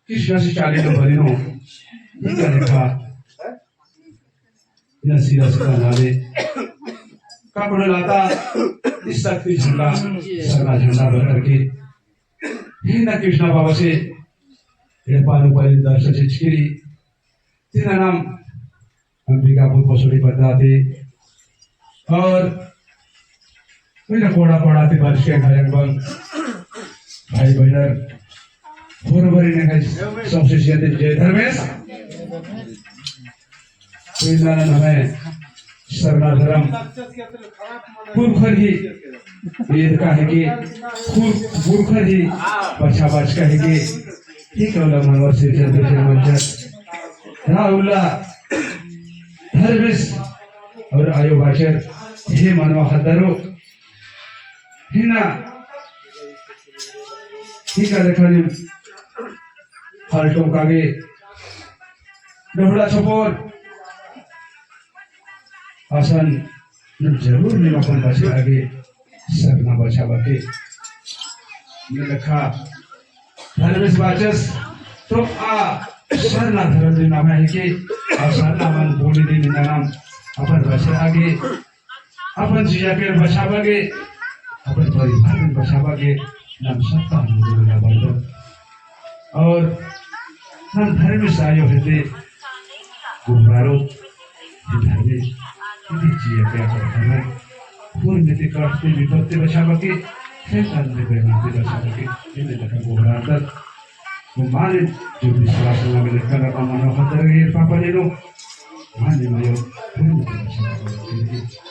Kisah cari nombor ini, hingga mereka yang sila sekali, kalau lata istakti janda, sana janda berarti, hingga Krishna Baba se, Palu Palinda Sachikiri, tina nam Ambikapur पसोड़ी बताते और मेरा कोड़ा कोड़ाते बारिश के घायल बंग भाई बहनर फुरवरी ने कहा सबसे ज्यादा जय धर्मेश कोई ना हमें सरना धर्म पुरखर ही ये का है कि पुरखर ही बच्चा बच का है कि ठीक है उल्ला मनवर से चलते चलते मंचर राहुला धर्मेश और आयो भाषर हे मानवा हजारो हिना ठीक है देखा नहीं फाल्टो कागे डोहड़ा छपोर आसान जरूर नहीं अपन बचे आगे सरना बचा बाके ये लिखा धर्मेश बाचस तो सरना धर्म दिन नाम है कि सरना मन बोली दिन नाम अपन बचे आगे अपन जिया के बचा बागे अपन परिवार में बचा बागे नाम सत्ता मुझे बंदो और हम धर्मेश आयो हेते गुब्बारो धर्मेश इतनी जिया क्या करता है पूर्ण मित्र काटते विपत्ति बचा बागे फिर अंधे बेमानते बचा बागे इन्हें लगा गुब्बारा वो माने जो विश्वास लगे लेकर अपना मनोहर तरह पापा ले लो माने मायो पूर्ण मित्र बचा बागे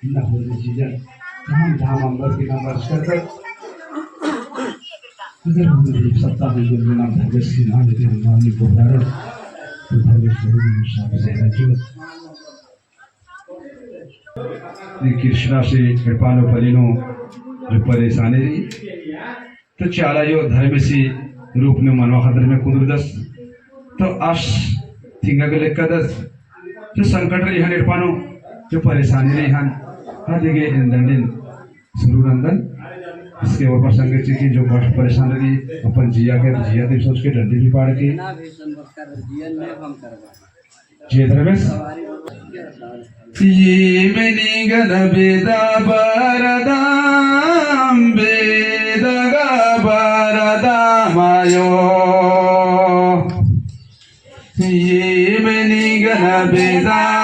इन्ना होने चीज़ें हम धाम अंबर की नाम वर्ष करकर अगर हम एक सप्ताह में जो नाम धर्मेश की नाम लेते हैं नाम को उदाहरण तो धर्मेश जरूर निशान से है जो कृष्णा से कृपालो परिनो जो परेशानी रही तो चाला जो धर्मेशी रूप में मनोहर में कुदरदस तो आश थिंगा के लेकर दस जो संकट रही है निर्पानो जो परेशानी रही है हाथीगे इंद्रनिल सुरुनंदन इसके ऊपर संगत की जो कष्ट परेशान रही अपन जिया के सोच के डंडी भी पाड़ के जय धर्मेश ये मैंने गदा बेदा बरदाम बेदगा बरदामायो ये मैंने गदा बेदा